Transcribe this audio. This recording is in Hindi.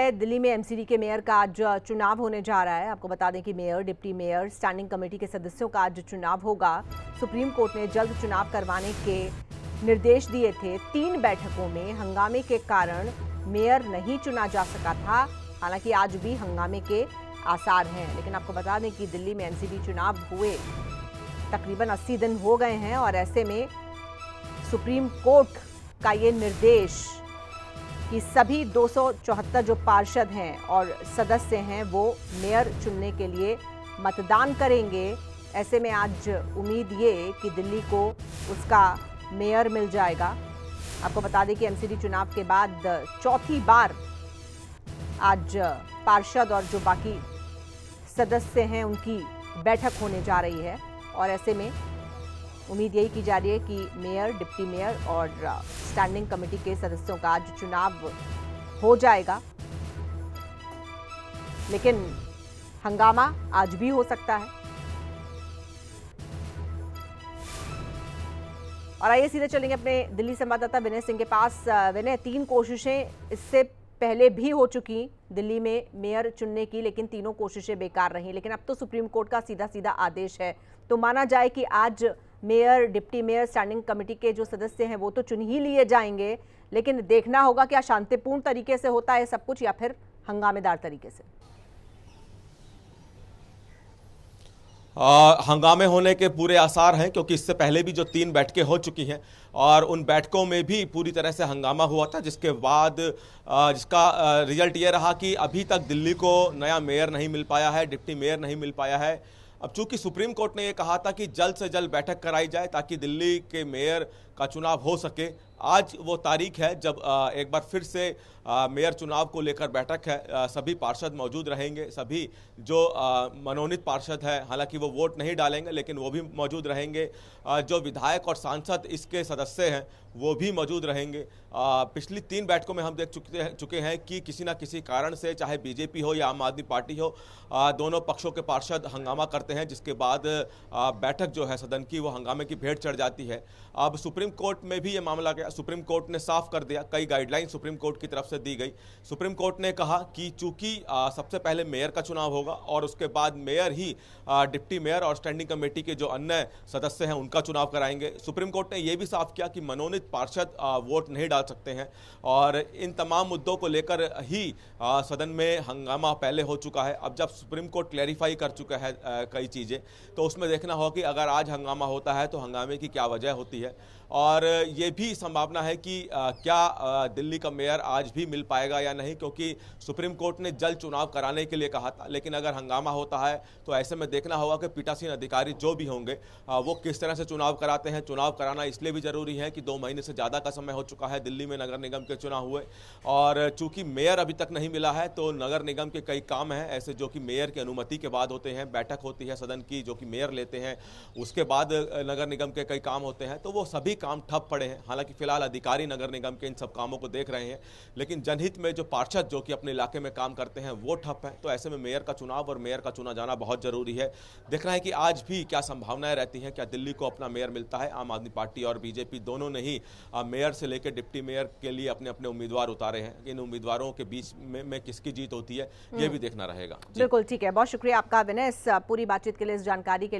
है, दिल्ली में एमसीडी के मेयर का आज चुनाव होने जा रहा है। आपको बता दें कि mayor, deputy mayor, standing committee के सदस्यों का आज चुनाव होगा। सुप्रीम कोर्ट ने जल्द चुनाव करवाने के निर्देश दिए थे। 3 बैठकों में हंगामे के कारण मेयर नहीं चुना जा सका था। हालांकि आज भी हंगामे के आसार हैं, लेकिन आपको बता दें कि दिल्ली में एमसीडी चुनाव हुए तकरीबन 80 दिन हो गए हैं और ऐसे में सुप्रीम कोर्ट का ये निर्देश कि सभी 274 जो पार्षद हैं और सदस्य हैं वो मेयर चुनने के लिए मतदान करेंगे। ऐसे में आज उम्मीद ये कि दिल्ली को उसका मेयर मिल जाएगा। आपको बता दें कि एमसीडी चुनाव के बाद चौथी बार आज पार्षद और जो बाकी सदस्य हैं उनकी बैठक होने जा रही है और ऐसे में उम्मीद यही की जा रही है कि मेयर, डिप्टी मेयर और स्टैंडिंग कमेटी के सदस्यों का आज चुनाव हो जाएगा। लेकिन हंगामा आज भी हो सकता है। और आइए सीधे चलेंगे अपने दिल्ली संवाददाता विनय सिंह के पास। विनय, 3 कोशिशें इससे पहले भी हो चुकी दिल्ली में मेयर चुनने की, लेकिन तीनों कोशिशें बेकार रहीं। लेकिन अब तो सुप्रीम कोर्ट का सीधा सीधा आदेश है, तो माना जाए कि आज mayor, deputy mayor, standing committee के जो सदस्य हैं वो तो चुन ही लिए जाएंगे, लेकिन देखना होगा क्या शांतिपूर्ण तरीके से होता है सब कुछ या फिर हंगामेदार तरीके से। हंगामे होने के पूरे आसार हैं, क्योंकि इससे पहले भी जो 3 बैठकें हो चुकी हैं और उन बैठकों में भी पूरी तरह से हंगामा हुआ था, जिसके बाद जिसका रिजल्ट ये रहा कि अभी तक दिल्ली को नया मेयर नहीं मिल पाया है, डिप्टी मेयर नहीं मिल पाया है। अब चूंकि सुप्रीम कोर्ट ने ये कहा था कि जल्द से जल्द बैठक कराई जाए ताकि दिल्ली के मेयर का चुनाव हो सके, आज वो तारीख है जब एक बार फिर से मेयर चुनाव को लेकर बैठक है। सभी पार्षद मौजूद रहेंगे, सभी जो मनोनीत पार्षद हैं, हालांकि वो वोट नहीं डालेंगे लेकिन वो भी मौजूद रहेंगे। जो विधायक और सांसद इसके सदस्य हैं वो भी मौजूद रहेंगे। पिछली 3 बैठकों में हम देख चुके हैं कि किसी न किसी कारण से, चाहे बीजेपी हो या आम आदमी पार्टी हो, दोनों पक्षों के पार्षद हंगामा करते हैं, जिसके बाद बैठक जो है सदन की वो हंगामे की भेंट चढ़ जाती है। अब सुप्रीम कोर्ट में भी ये मामला गया। सुप्रीम कोर्ट ने साफ कर दिया, कई गाइडलाइन सुप्रीम कोर्ट की तरफ से दी गई। सुप्रीम कोर्ट ने कहा कि चूंकि सबसे पहले मेयर का चुनाव होगा और उसके बाद मेयर ही डिप्टी मेयर और स्टैंडिंग कमेटी के जो अन्य सदस्य हैं उनका चुनाव कराएंगे। सुप्रीम कोर्ट ने यह भी साफ किया कि मनोनीत पार्षद वोट नहीं डाल सकते हैं और इन तमाम मुद्दों को लेकर ही सदन में हंगामा पहले हो चुका है। अब जब सुप्रीम कोर्ट क्लैरिफाई कर चुका है कई चीज़ें, तो उसमें देखना होगा कि अगर आज हंगामा होता है तो हंगामे की क्या वजह होती है। और ये भी संभावना है कि क्या दिल्ली का मेयर आज भी मिल पाएगा या नहीं, क्योंकि सुप्रीम कोर्ट ने जल्द चुनाव कराने के लिए कहा था। लेकिन अगर हंगामा होता है तो ऐसे में देखना होगा कि पीठासीन अधिकारी जो भी होंगे वो किस तरह से चुनाव कराते हैं। चुनाव कराना इसलिए भी जरूरी है कि 2 महीने से ज़्यादा का समय हो चुका है दिल्ली में नगर निगम के चुनाव हुए, और चूंकि मेयर अभी तक नहीं मिला है तो नगर निगम के कई काम हैं ऐसे जो कि मेयर की अनुमति के बाद होते हैं। बैठक होती है सदन की जो कि मेयर लेते हैं, उसके बाद नगर निगम के कई काम होते हैं, तो वो सभी काम ठप पड़े हैं। हालांकि फिलहाल अधिकारी नगर निगम के इन सब कामों को देख रहे हैं, लेकिन जनहित में जो पार्षद जो कि अपने इलाके में काम करते हैं वो ठप है। तो ऐसे में मेयर का चुनाव और मेयर का चुना जाना बहुत जरूरी है। देखना है कि आज भी क्या संभावनाएं रहती हैं, क्या दिल्ली को अपना मेयर मिलता है। आम आदमी पार्टी और बीजेपी दोनों ने ही मेयर से लेकर डिप्टी मेयर के लिए अपने अपने उम्मीदवार उतारे हैं। इन उम्मीदवारों के बीच में किसकी जीत होती है ये भी देखना रहेगा। बिल्कुल ठीक है, बहुत शुक्रिया आपका विनय इस पूरी बातचीत के लिए, इस जानकारी के लिए।